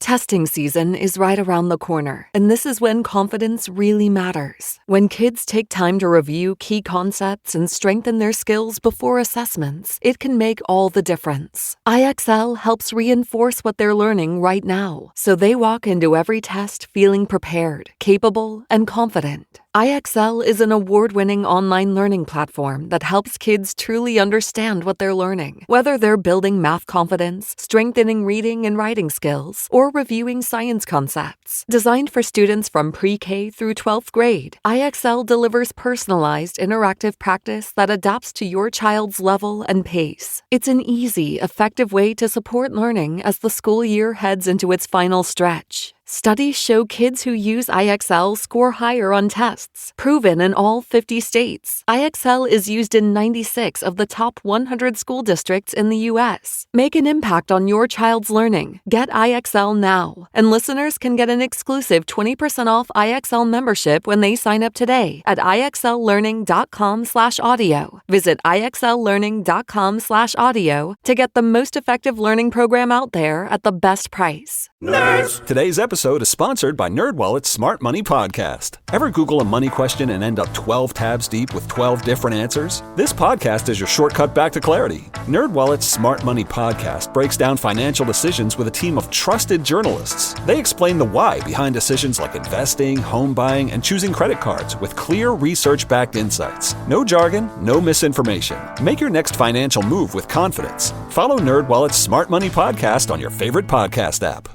Testing season is right around the corner, and this is when confidence really matters. When kids take time to review key concepts and strengthen their skills before assessments, it can make all the difference. IXL helps reinforce what they're learning right now, so they walk into every test feeling prepared, capable, and confident. IXL is an award-winning online learning platform that helps kids truly understand what they're learning, whether they're building math confidence, strengthening reading and writing skills, or reviewing science concepts. Designed for students from pre-K through 12th grade, IXL delivers personalized, interactive practice that adapts to your child's level and pace. It's an easy, effective way to support learning as the school year heads into its final stretch. Studies show kids who use IXL score higher on tests, proven in all 50 states. IXL is used in 96 of the top 100 school districts in the U.S. Make an impact on your child's learning. Get IXL now. And listeners can get an exclusive 20% off IXL membership when they sign up today at IXLlearning.com/audio. Visit IXLlearning.com/audio to get the most effective learning program out there at the best price. Nerds! Today's episode is sponsored by NerdWallet's Smart Money Podcast. Ever Google a money question and end up 12 tabs deep with 12 different answers? This podcast is your shortcut back to clarity. NerdWallet's Smart Money Podcast breaks down financial decisions with a team of trusted journalists. They explain the why behind decisions like investing, home buying, and choosing credit cards with clear research-backed insights. No jargon, no misinformation. Make your next financial move with confidence. Follow NerdWallet's Smart Money Podcast on your favorite podcast app.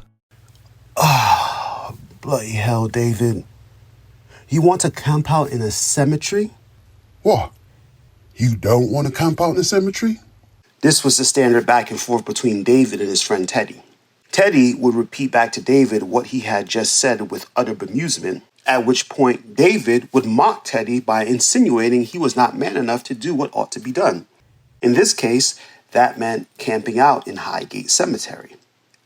Oh, bloody hell, David. You want to camp out in a cemetery? What? You don't want to camp out in a cemetery? This was the standard back and forth between David and his friend Teddy. Teddy would repeat back to David what he had just said with utter bemusement, at which point David would mock Teddy by insinuating he was not man enough to do what ought to be done. In this case, that meant camping out in Highgate Cemetery.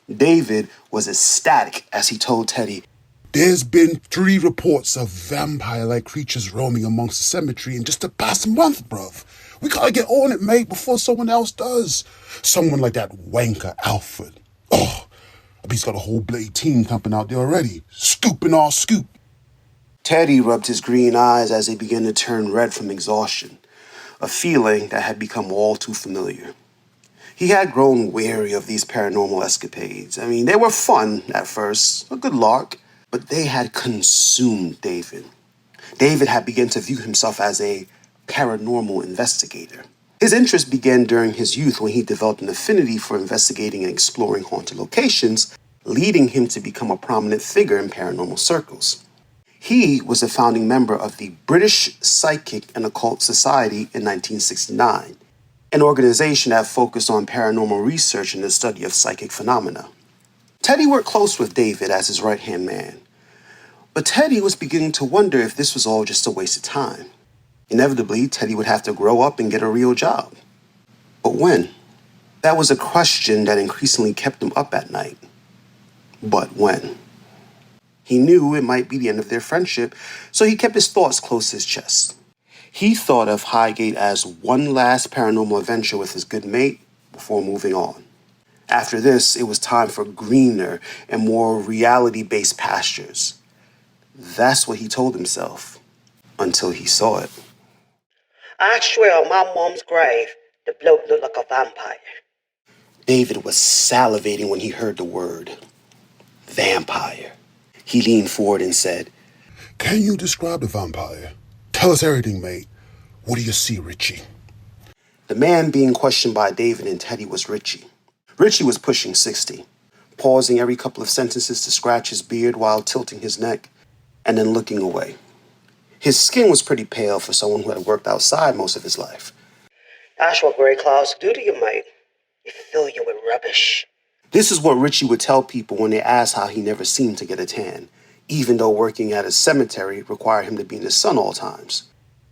David was ecstatic as he told Teddy, "There's been 3 reports of vampire-like creatures roaming amongst the cemetery in just the past month, bruv. We gotta get on it, mate, before someone else does. Someone like that wanker Alfred. Oh, he's got a whole bloody team camping out there already, scooping our scoop." Teddy rubbed his green eyes as they began to turn red from exhaustion, a feeling that had become all too familiar. He had grown weary of these paranormal escapades. I mean, they were fun at first, a good lark, but they had consumed David. David had begun to view himself as a paranormal investigator. His interest began during his youth when he developed an affinity for investigating and exploring haunted locations, leading him to become a prominent figure in paranormal circles. He was a founding member of the British Psychic and Occult Society in 1969. An organization that focused on paranormal research and the study of psychic phenomena. Teddy worked close with David as his right-hand man. But Teddy was beginning to wonder if this was all just a waste of time. Inevitably, Teddy would have to grow up and get a real job. But when? That was a question that increasingly kept him up at night. But when? He knew it might be the end of their friendship, so he kept his thoughts close to his chest. He thought of Highgate as one last paranormal adventure with his good mate before moving on. After this, it was time for greener and more reality-based pastures. That's what he told himself, until he saw it. I swear on my mom's grave, the bloke looked like a vampire. David was salivating when he heard the word vampire. He leaned forward and said, "Can you describe the vampire? Tell us everything, mate. What do you see, Richie?" The man being questioned by David and Teddy was Richie. Richie was pushing 60, pausing every couple of sentences to scratch his beard while tilting his neck, and then looking away. His skin was pretty pale for someone who had worked outside most of his life. That's what grey clouds do to you, mate. They fill you with rubbish. This is what Richie would tell people when they asked how he never seemed to get a tan, even though working at a cemetery required him to be in the sun all times.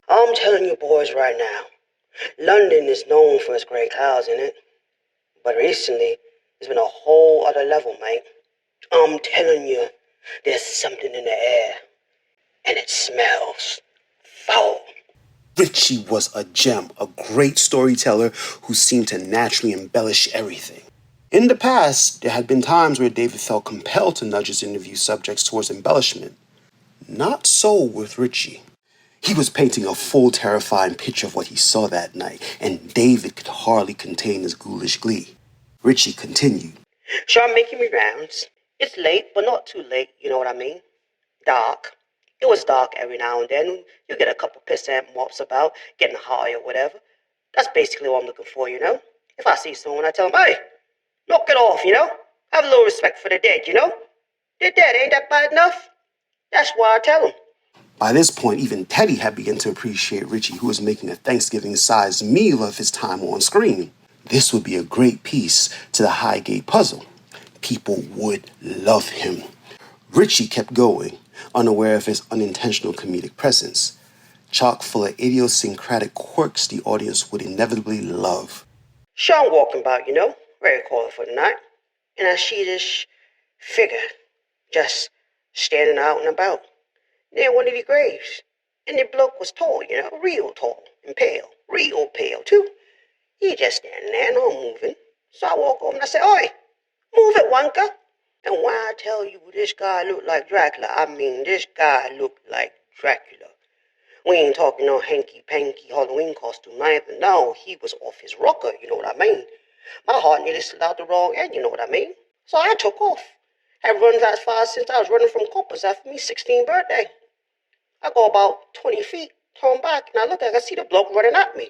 I'm telling you boys right now, London is known for its grey clouds, innit? But recently, there's been a whole other level, mate. I'm telling you, there's something in the air, and it smells foul. Richie was a gem, a great storyteller who seemed to naturally embellish everything. In the past, there had been times where David felt compelled to nudge his interview subjects towards embellishment. Not so with Richie. He was painting a full, terrifying picture of what he saw that night, and David could hardly contain his ghoulish glee. Richie continued. So I'm making me rounds. It's late, but not too late, you know what I mean? Dark. It was dark every now and then. You get a couple pissant mops about, getting high or whatever. That's basically what I'm looking for, you know? If I see someone, I tell them, hey, knock it off, you know? Have a little respect for the dead, you know? They're dead, ain't that bad enough? That's why I tell them. By this point, even Teddy had begun to appreciate Richie, who was making a Thanksgiving-sized meal of his time on screen. This would be a great piece to the Highgate puzzle. People would love him. Richie kept going, unaware of his unintentional comedic presence, chock full of idiosyncratic quirks the audience would inevitably love. So I'm walking about, you know, very quiet for the night, and I see this figure just standing out and about near one of the graves. And the bloke was tall, you know, real tall and pale, real pale too. He just standing there, not moving. So I walk over and I say, oi, move it, Wonka. And when I tell you this guy looked like Dracula, I mean this guy looked like Dracula. We ain't talking no hanky-panky Halloween costume neither. No, he was off his rocker, you know what I mean? My heart nearly slid out the wrong end, you know what I mean? So I took off. I've run as far since I was running from Coppers after me 16th birthday. I go about 20 feet, turn back, and I look, I can see the bloke running at me.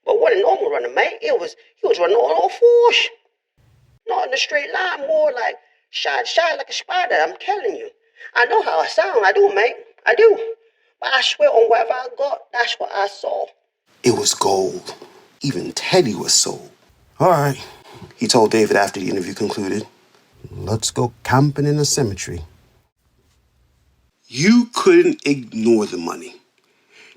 But what a normal running, man. He was running on all fours. Not in a straight line, more like shy like a spider, I'm telling you. I know how I sound, I do, mate. I do. But I swear on whatever I got, that's what I saw. It was gold. Even Teddy was sold. All right, he told David after the interview concluded. Let's go camping in a cemetery. You couldn't ignore the money.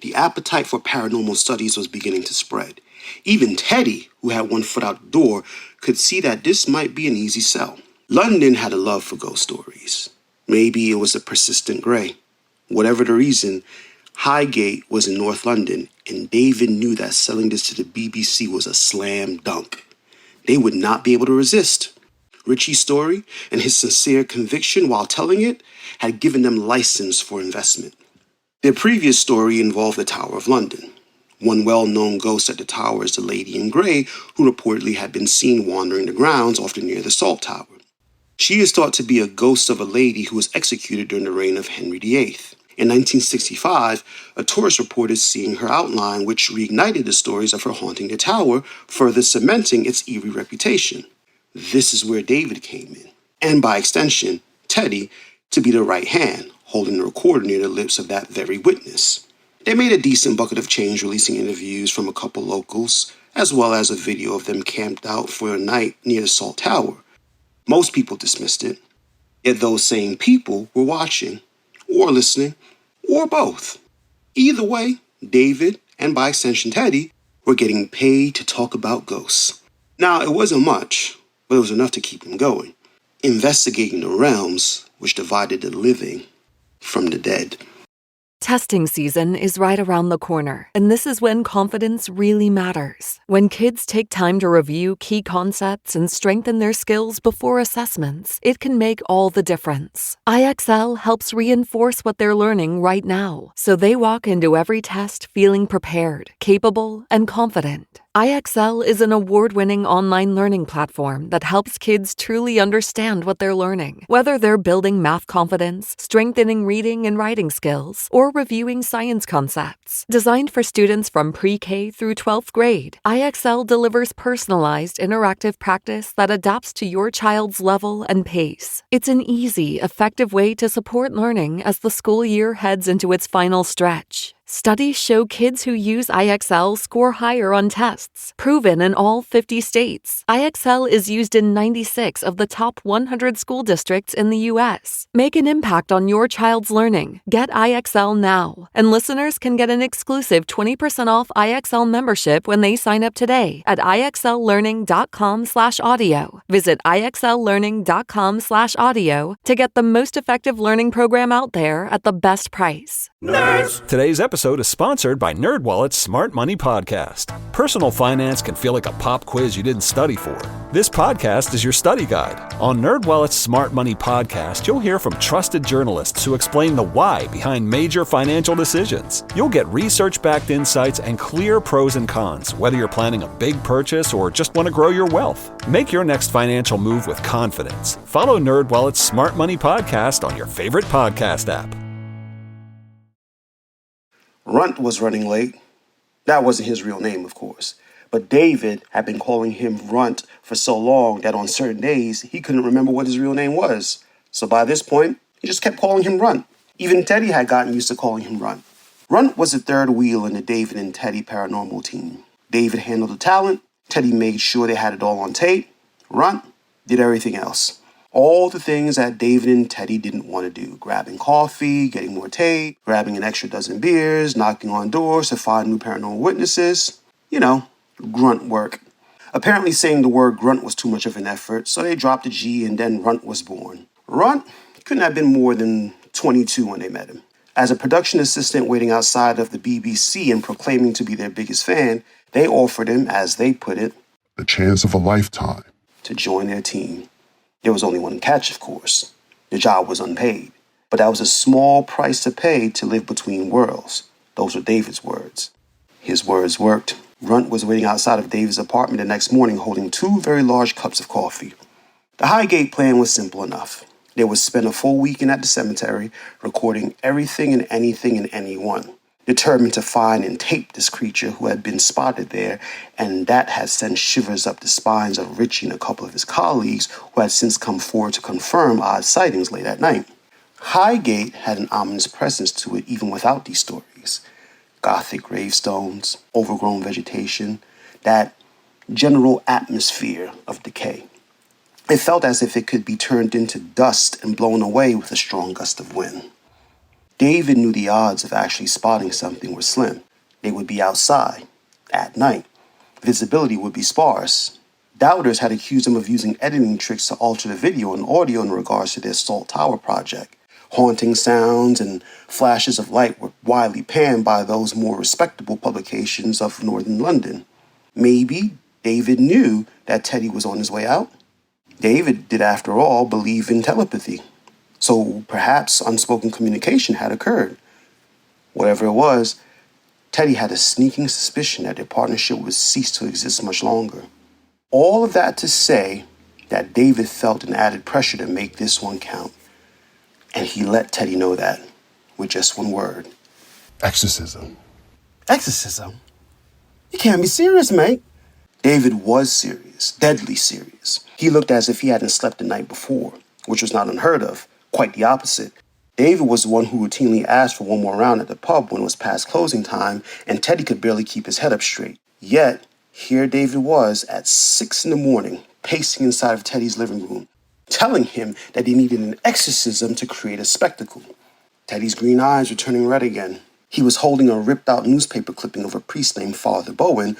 The appetite for paranormal studies was beginning to spread. Even Teddy, who had one foot out the door, could see that this might be an easy sell. London had a love for ghost stories. Maybe it was a persistent gray. Whatever the reason, Highgate was in North London, and David knew that selling this to the BBC was a slam dunk. They would not be able to resist. Richie's story and his sincere conviction while telling it had given them license for investment. Their previous story involved the Tower of London. One well-known ghost at the tower is the Lady in Grey, who reportedly had been seen wandering the grounds often near the Salt Tower. She is thought to be a ghost of a lady who was executed during the reign of Henry VIII. In 1965, a tourist reported seeing her outline, which reignited the stories of her haunting the tower, further cementing its eerie reputation. This is where David came in, and by extension, Teddy, to be the right hand, holding the recorder near the lips of that very witness. They made a decent bucket of change releasing interviews from a couple locals, as well as a video of them camped out for a night near the Salt Tower. Most people dismissed it, yet those same people were watching, or listening, or both. Either way, David, and by extension Teddy, were getting paid to talk about ghosts. Now, it wasn't much, but it was enough to keep them going, investigating the realms which divided the living from the dead. Testing season is right around the corner, and this is when confidence really matters. When kids take time to review key concepts and strengthen their skills before assessments, it can make all the difference. IXL helps reinforce what they're learning right now, so they walk into every test feeling prepared, capable, and confident. IXL is an award-winning online learning platform that helps kids truly understand what they're learning. Whether they're building math confidence, strengthening reading and writing skills, or reviewing science concepts. Designed for students from pre-K through 12th grade, IXL delivers personalized, interactive practice that adapts to your child's level and pace. It's an easy, effective way to support learning as the school year heads into its final stretch. Studies show kids who use IXL score higher on tests, proven in all 50 states. IXL is used in 96 of the top 100 school districts in the U.S. Make an impact on your child's learning. Get IXL now. And listeners can get an exclusive 20% off IXL membership when they sign up today at IXLlearning.com/audio. Visit IXLlearning.com/audio to get the most effective learning program out there at the best price. Today's episode episode is sponsored by NerdWallet's Smart Money Podcast. Personal finance can feel like a pop quiz you didn't study for. This podcast is your study guide. On NerdWallet's Smart Money Podcast, you'll hear from trusted journalists who explain the why behind major financial decisions. You'll get research-backed insights and clear pros and cons, whether you're planning a big purchase or just want to grow your wealth. Make your next financial move with confidence. Follow NerdWallet's Smart Money Podcast on your favorite podcast app. Runt was running late. That wasn't his real name, of course. But David had been calling him Runt for so long that on certain days he couldn't remember what his real name was. So by this point, he just kept calling him Runt. Even Teddy had gotten used to calling him Runt. Runt was the third wheel in the David and Teddy paranormal team. David handled the talent. Teddy made sure they had it all on tape. Runt did everything else. All the things that David and Teddy didn't want to do. Grabbing coffee, getting more tape, grabbing an extra dozen beers, knocking on doors to find new paranormal witnesses. You know, grunt work. Apparently saying the word grunt was too much of an effort, so they dropped the G and then Runt was born. Runt couldn't have been more than 22 when they met him. As a production assistant waiting outside of the BBC and proclaiming to be their biggest fan, they offered him, as they put it, The chance of a lifetime. to join their team. There was only one catch, of course. The job was unpaid. But that was a small price to pay to live between worlds. Those were David's words. His words worked. Runt was waiting outside of David's apartment the next morning holding 2 very large cups of coffee. The Highgate plan was simple enough. They would spend a full weekend at the cemetery, recording everything and anything and anyone, determined to find and tape this creature who had been spotted there, and that had sent shivers up the spines of Richie and a couple of his colleagues who had since come forward to confirm odd sightings late at night. Highgate had an ominous presence to it even without these stories. Gothic gravestones, overgrown vegetation, that general atmosphere of decay. It felt as if it could be turned into dust and blown away with a strong gust of wind. David knew the odds of actually spotting something were slim. They would be outside, at night. Visibility would be sparse. Doubters had accused him of using editing tricks to alter the video and audio in regards to their Salt Tower project. Haunting sounds and flashes of light were widely panned by those more respectable publications of northern London. Maybe David knew that Teddy was on his way out. David did, after all, believe in telepathy. So perhaps unspoken communication had occurred. Whatever it was, Teddy had a sneaking suspicion that their partnership would cease to exist much longer. All of that to say that David felt an added pressure to make this one count. And he let Teddy know that with just one word. Exorcism. Exorcism? You can't be serious, mate. David was serious, deadly serious. He looked as if he hadn't slept the night before, which was not unheard of. Quite the opposite. David was the one who routinely asked for one more round at the pub when it was past closing time, and Teddy could barely keep his head up straight. Yet, here David was at 6 a.m, pacing inside of Teddy's living room, telling him that he needed an exorcism to create a spectacle. Teddy's green eyes were turning red again. He was holding a ripped-out newspaper clipping of a priest named Father Bowen,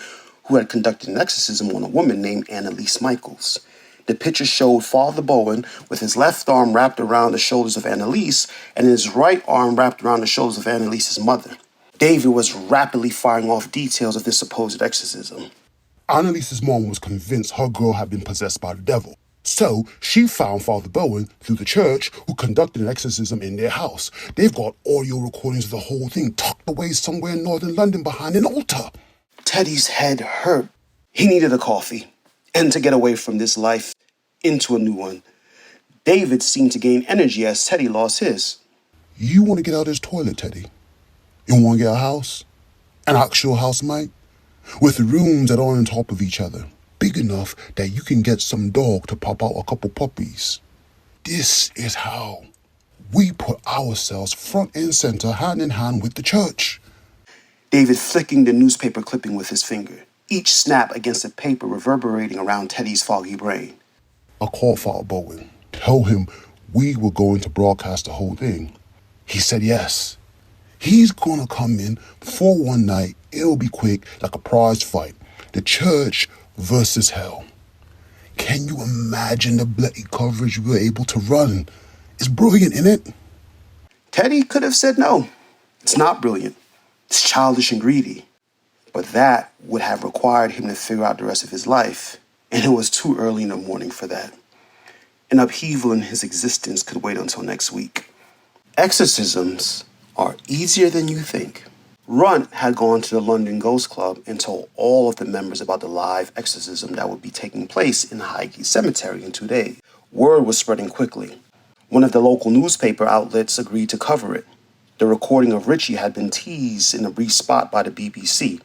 who had conducted an exorcism on a woman named Annalise Michaels. The picture showed Father Bowen with his left arm wrapped around the shoulders of Annalise and his right arm wrapped around the shoulders of Annalise's mother. David was rapidly firing off details of this supposed exorcism. Annalise's mom was convinced her girl had been possessed by the devil. So she found Father Bowen through the church, who conducted an exorcism in their house. They've got audio recordings of the whole thing tucked away somewhere in northern London behind an altar. Teddy's head hurt. He needed a coffee and to get away from this life into a new one. David seemed to gain energy as Teddy lost his. You want to get out of this toilet, Teddy? You want to get a house? An actual house, mate? With rooms that are on top of each other. Big enough that you can get some dog to pop out a couple puppies. This is how we put ourselves front and center, hand in hand with the church. David flicking the newspaper clipping with his finger, each snap against the paper reverberating around Teddy's foggy brain. I called Father Bowen, told him we were going to broadcast the whole thing. He said yes. He's gonna come in for one night. It'll be quick, like a prize fight. The church versus hell. Can you imagine the bloody coverage we were able to run? It's brilliant, isn't it? Teddy could have said no. It's not brilliant. It's childish and greedy. But that would have required him to figure out the rest of his life, and it was too early in the morning for that. An upheaval in his existence could wait until next week. Exorcisms are easier than you think. Runt had gone to the London Ghost Club and told all of the members about the live exorcism that would be taking place in Highgate Cemetery in 2 days. Word was spreading quickly. One of the local newspaper outlets agreed to cover it. The recording of Richie had been teased in a brief spot by the BBC.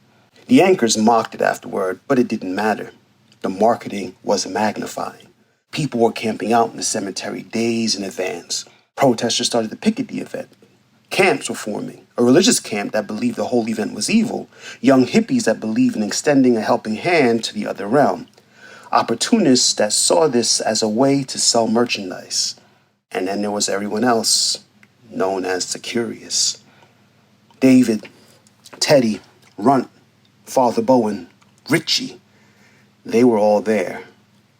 The anchors mocked it afterward, but it didn't matter. The marketing was magnifying. People were camping out in the cemetery days in advance. Protesters started to picket the event. Camps were forming. A religious camp that believed the whole event was evil. Young hippies that believed in extending a helping hand to the other realm. Opportunists that saw this as a way to sell merchandise. And then there was everyone else, known as the curious. David, Teddy, Runt, Father Bowen, Richie. They were all there,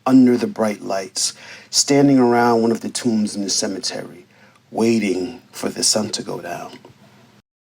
under the bright lights, standing around one of the tombs in the cemetery, waiting for the sun to go down.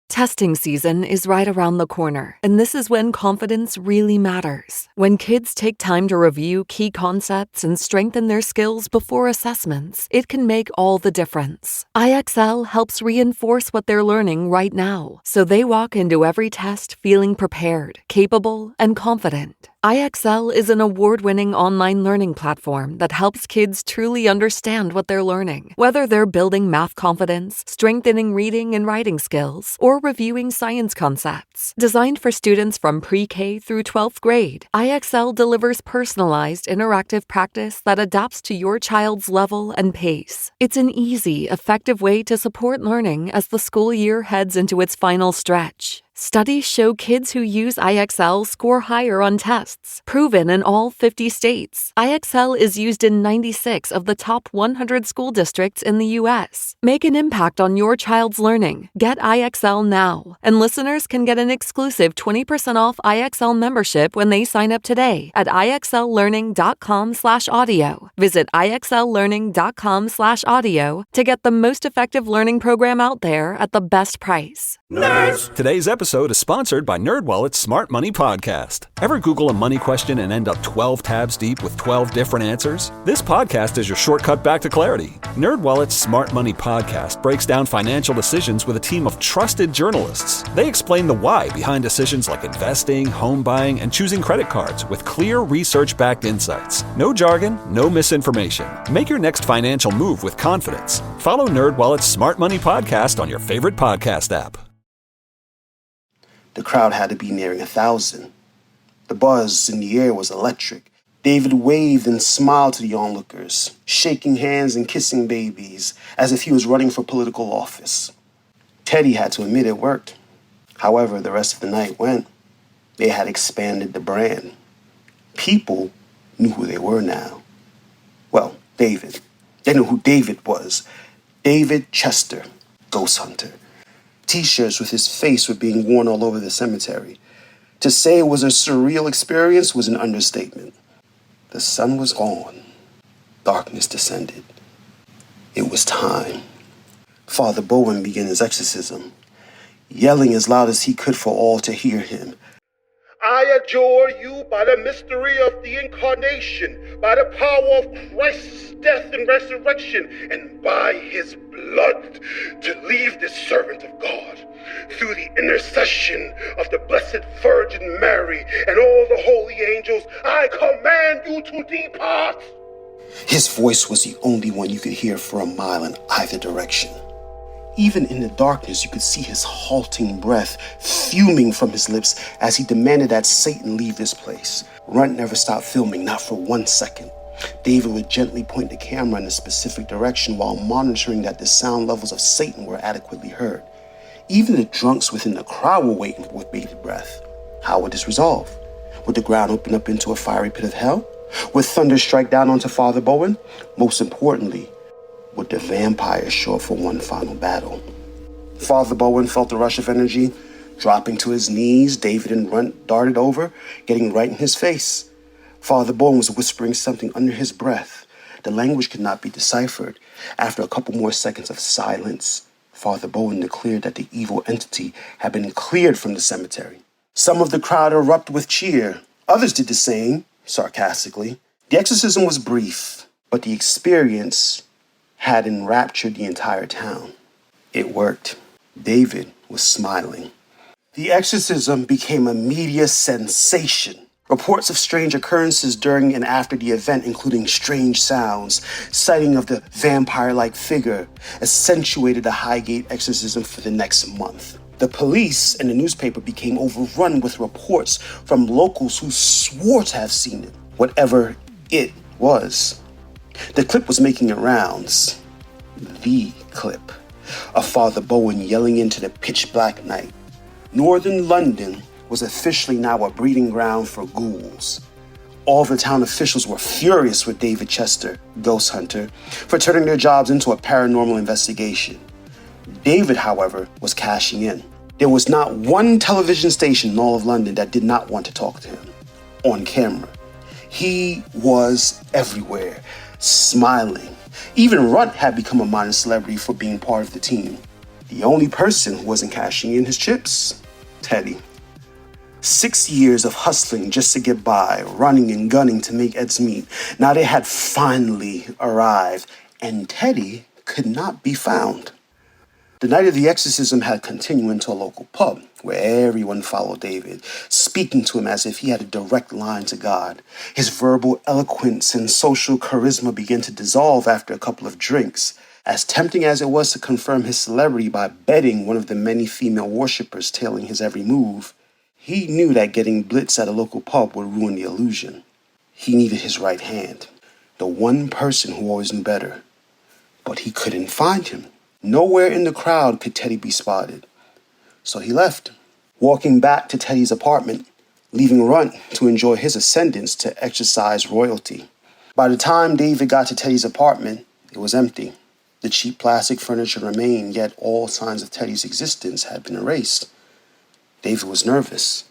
Testing season is right around the corner, and this is when confidence really matters. When kids take time to review key concepts and strengthen their skills before assessments, it can make all the difference. IXL helps reinforce what they're learning right now, so they walk into every test feeling prepared, capable, and confident. IXL is an award-winning online learning platform that helps kids truly understand what they're learning. Whether they're building math confidence, strengthening reading and writing skills, or reviewing science concepts. Designed for students from pre-K through 12th grade, IXL delivers personalized, interactive practice that adapts to your child's level and pace. It's an easy, effective way to support learning as the school year heads into its final stretch. Studies show kids who use IXL score higher on tests, proven in all 50 states. IXL is used in 96 of the top 100 school districts in the U.S. Make an impact on your child's learning. Get IXL now. And listeners can get an exclusive 20% off IXL membership when they sign up today at IXLlearning.com/audio. Visit IXLlearning.com/audio to get the most effective learning program out there at the best price. Nerds! Today's episode is sponsored by NerdWallet's Smart Money Podcast. Ever Google a money question and end up 12 tabs deep with 12 different answers? This podcast is your shortcut back to clarity. NerdWallet's Smart Money Podcast breaks down financial decisions with a team of trusted journalists. They explain the why behind decisions like investing, home buying, and choosing credit cards with clear research-backed insights. No jargon, no misinformation. Make your next financial move with confidence. Follow NerdWallet's Smart Money Podcast on your favorite podcast app. The crowd had to be nearing 1,000. The buzz in the air was electric. David waved and smiled to the onlookers, shaking hands and kissing babies as if he was running for political office. Teddy had to admit it worked. However, the rest of the night went. They had expanded the brand. People knew who they were now. Well, David. They knew who David was. David Chester, Ghost Hunter. T-shirts with his face were being worn all over the cemetery. To say it was a surreal experience was an understatement. The sun was gone. Darkness descended. It was time. Father Bowen began his exorcism, yelling as loud as he could for all to hear him. I adjure you by the mystery of the incarnation, by the power of Christ's death and resurrection, and by his blood, to leave this servant of God. Through the intercession of the Blessed Virgin Mary and all the holy angels, I command you to depart. His voice was the only one you could hear for a mile in either direction. Even in the darkness, you could see his halting breath fuming from his lips as he demanded that Satan leave this place. Runt never stopped filming, not for 1 second. David would gently point the camera in a specific direction while monitoring that the sound levels of Satan were adequately heard. Even the drunks within the crowd were waiting with bated breath. How would this resolve? Would the ground open up into a fiery pit of hell? Would thunder strike down onto Father Bowen? Most importantly, would the vampire show up for one final battle? Father Bowen felt a rush of energy. Dropping to his knees, David and Runt darted over, getting right in his face. Father Bowen was whispering something under his breath. The language could not be deciphered. After a couple more seconds of silence, Father Bowen declared that the evil entity had been cleared from the cemetery. Some of the crowd erupted with cheer. Others did the same, sarcastically. The exorcism was brief, but the experience had enraptured the entire town. It worked. David was smiling. The exorcism became a media sensation. Reports of strange occurrences during and after the event, including strange sounds, sighting of the vampire-like figure, accentuated the Highgate exorcism for the next month. The police and the newspaper became overrun with reports from locals who swore to have seen it, whatever it was. The clip was making it rounds. The clip of Father Bowen yelling into the pitch-black night. Northern London was officially now a breeding ground for ghouls. All the town officials were furious with David Chester, ghost hunter, for turning their jobs into a paranormal investigation. David, however, was cashing in. There was not one television station in all of London that did not want to talk to him. On camera. He was everywhere, smiling. Even Runt had become a minor celebrity for being part of the team. The only person who wasn't cashing in his chips? Teddy. 6 years of hustling just to get by, running and gunning to make ends meet. Now they had finally arrived, and Teddy could not be found. The night of the exorcism had continued into a local pub, where everyone followed David, speaking to him as if he had a direct line to God. His verbal eloquence and social charisma began to dissolve after a couple of drinks. As tempting as it was to confirm his celebrity by betting one of the many female worshippers tailing his every move, he knew that getting blitzed at a local pub would ruin the illusion. He needed his right hand, the one person who always knew better. But he couldn't find him. Nowhere in the crowd could Teddy be spotted. So he left, walking back to Teddy's apartment, leaving Runt to enjoy his ascendance to exercise royalty. By the time David got to Teddy's apartment, it was empty. The cheap plastic furniture remained, yet all signs of Teddy's existence had been erased. David was nervous,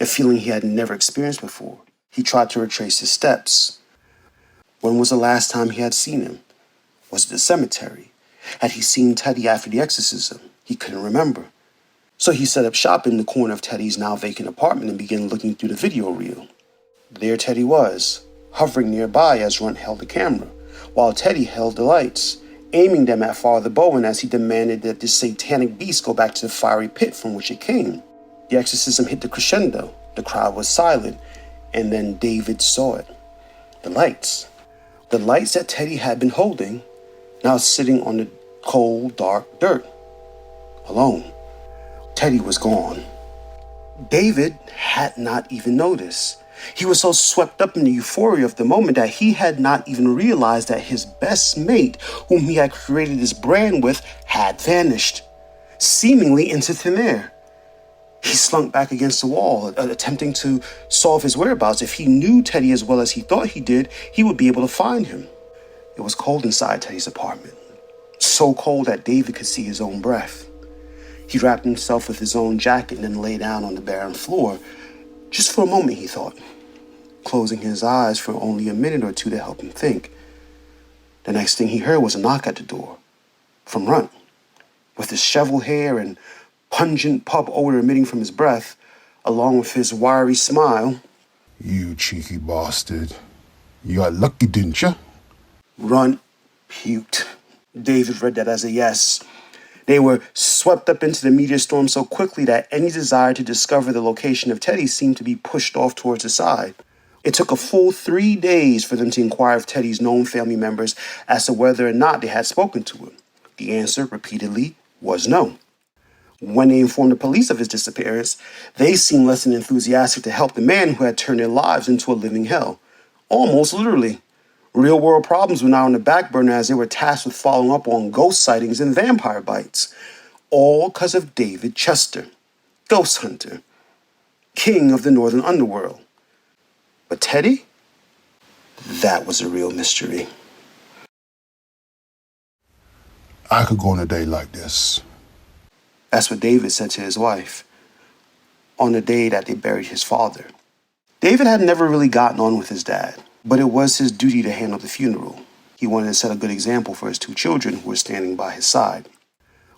a feeling he had never experienced before. He tried to retrace his steps. When was the last time he had seen him? Was it the cemetery? Had he seen Teddy after the exorcism? He couldn't remember. So he set up shop in the corner of Teddy's now vacant apartment and began looking through the video reel. There Teddy was, hovering nearby as Runt held the camera, while Teddy held the lights, aiming them at Father Bowen as he demanded that this satanic beast go back to the fiery pit from which it came. The exorcism hit the crescendo. The crowd was silent, and then David saw it. The lights. The lights that Teddy had been holding, now sitting on the cold, dark dirt. Alone. Teddy was gone. David had not even noticed. He was so swept up in the euphoria of the moment that he had not even realized that his best mate, whom he had created his brand with, had vanished, seemingly into thin air. He slunk back against the wall, attempting to solve his whereabouts. If he knew Teddy as well as he thought he did, he would be able to find him. It was cold inside Teddy's apartment, so cold that David could see his own breath. He wrapped himself with his own jacket and then lay down on the barren floor. Just for a moment, he thought, closing his eyes for only a minute or two to help him think. The next thing he heard was a knock at the door, from Runt. With his disheveled hair and pungent pub odor emitting from his breath, along with his wiry smile. You cheeky bastard. You got lucky, didn't you? Runt puked. David read that as a yes. They were swept up into the meteor storm so quickly that any desire to discover the location of Teddy seemed to be pushed off towards the side. It took a full 3 days for them to inquire of Teddy's known family members as to whether or not they had spoken to him. The answer, repeatedly, was no. When they informed the police of his disappearance, they seemed less than enthusiastic to help the man who had turned their lives into a living hell. Almost literally. Real-world problems were now on the back burner as they were tasked with following up on ghost sightings and vampire bites. All because of David Chester, ghost hunter, king of the northern underworld. But Teddy? That was a real mystery. I could go on a day like this. That's what David said to his wife on the day that they buried his father. David had never really gotten on with his dad, but it was his duty to handle the funeral. He wanted to set a good example for his 2 children who were standing by his side.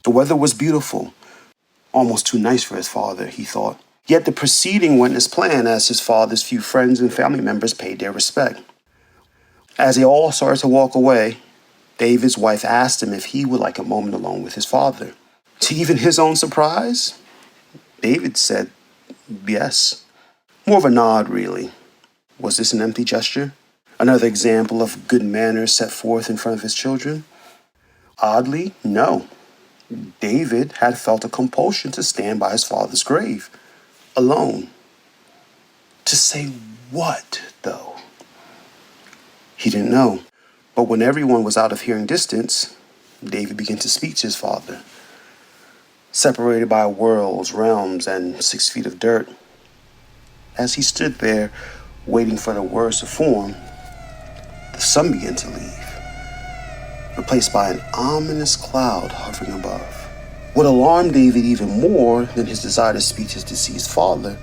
The weather was beautiful, almost too nice for his father, he thought. Yet the proceeding went as planned as his father's few friends and family members paid their respect. As they all started to walk away, David's wife asked him if he would like a moment alone with his father. To even his own surprise, David said yes. More of a nod, really. Was this an empty gesture? Another example of good manners set forth in front of his children? Oddly, no. David had felt a compulsion to stand by his father's grave, alone. To say what, though? He didn't know. But when everyone was out of hearing distance, David began to speak to his father. Separated by worlds, realms, and 6 feet of dirt. As he stood there, waiting for the words to form, the sun began to leave, replaced by an ominous cloud hovering above. What alarmed David even more than his desire to speak to his deceased father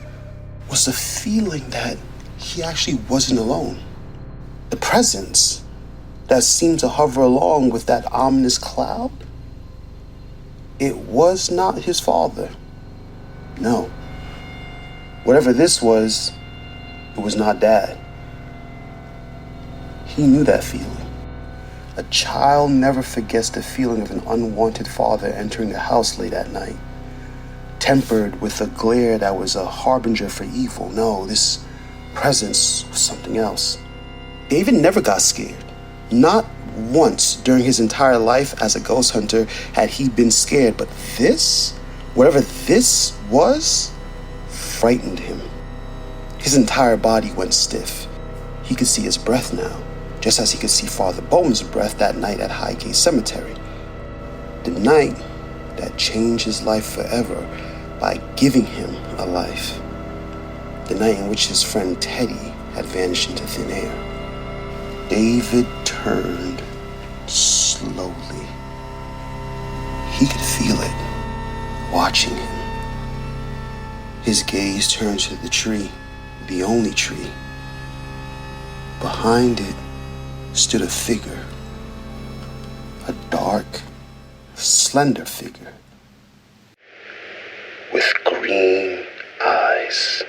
was the feeling that he actually wasn't alone. The presence that seemed to hover along with that ominous cloud, it was not his father. No. Whatever this was, it was not Dad. He knew that feeling. A child never forgets the feeling of an unwanted father entering the house late at night, tempered with a glare that was a harbinger for evil. No, this presence was something else. David never got scared. Not once during his entire life as a ghost hunter had he been scared, but this, whatever this was, frightened him. His entire body went stiff. He could see his breath now, just as he could see Father Bowen's breath that night at Highgate Cemetery. The night that changed his life forever by giving him a life. The night in which his friend Teddy had vanished into thin air. David turned slowly. He could feel it, watching him. His gaze turned to the tree, the only tree. Behind it stood a figure, a dark, slender figure, with green eyes.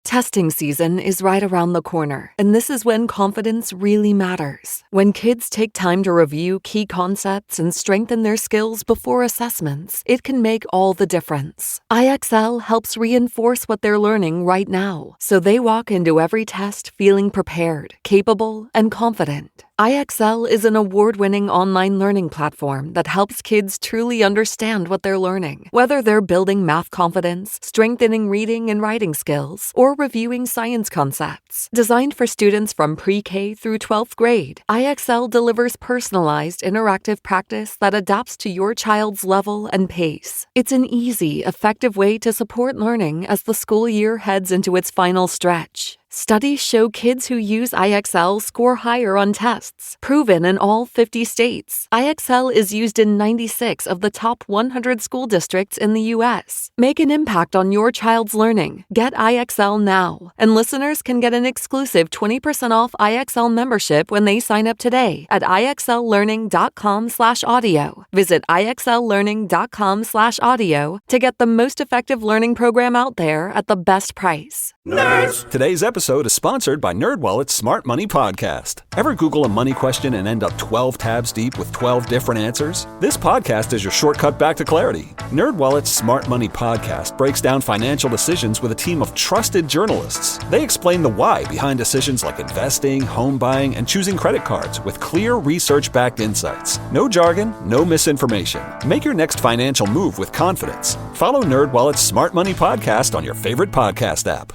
Testing season is right around the corner, and this is when confidence really matters. When kids take time to review key concepts and strengthen their skills before assessments, it can make all the difference. IXL helps reinforce what they're learning right now, so they walk into every test feeling prepared, capable, and confident. IXL is an award-winning online learning platform that helps kids truly understand what they're learning. Whether they're building math confidence, strengthening reading and writing skills, or reviewing science concepts. Designed for students from pre-K through 12th grade, IXL delivers personalized, interactive practice that adapts to your child's level and pace. It's an easy, effective way to support learning as the school year heads into its final stretch. Studies show kids who use IXL score higher on tests, proven in all 50 states. IXL is used in 96 of the top 100 school districts in the U.S. Make an impact on your child's learning. Get IXL now. And listeners can get an exclusive 20% off IXL membership when they sign up today at IXLlearning.com/audio. Visit IXLlearning.com/audio to get the most effective learning program out there at the best price. Nerds! Today's episode is sponsored by NerdWallet's Smart Money Podcast. Ever Google a money question and end up 12 tabs deep with 12 different answers? This podcast is your shortcut back to clarity. NerdWallet's Smart Money Podcast breaks down financial decisions with a team of trusted journalists. They explain the why behind decisions like investing, home buying, and choosing credit cards with clear research-backed insights. No jargon, no misinformation. Make your next financial move with confidence. Follow NerdWallet's Smart Money Podcast on your favorite podcast app.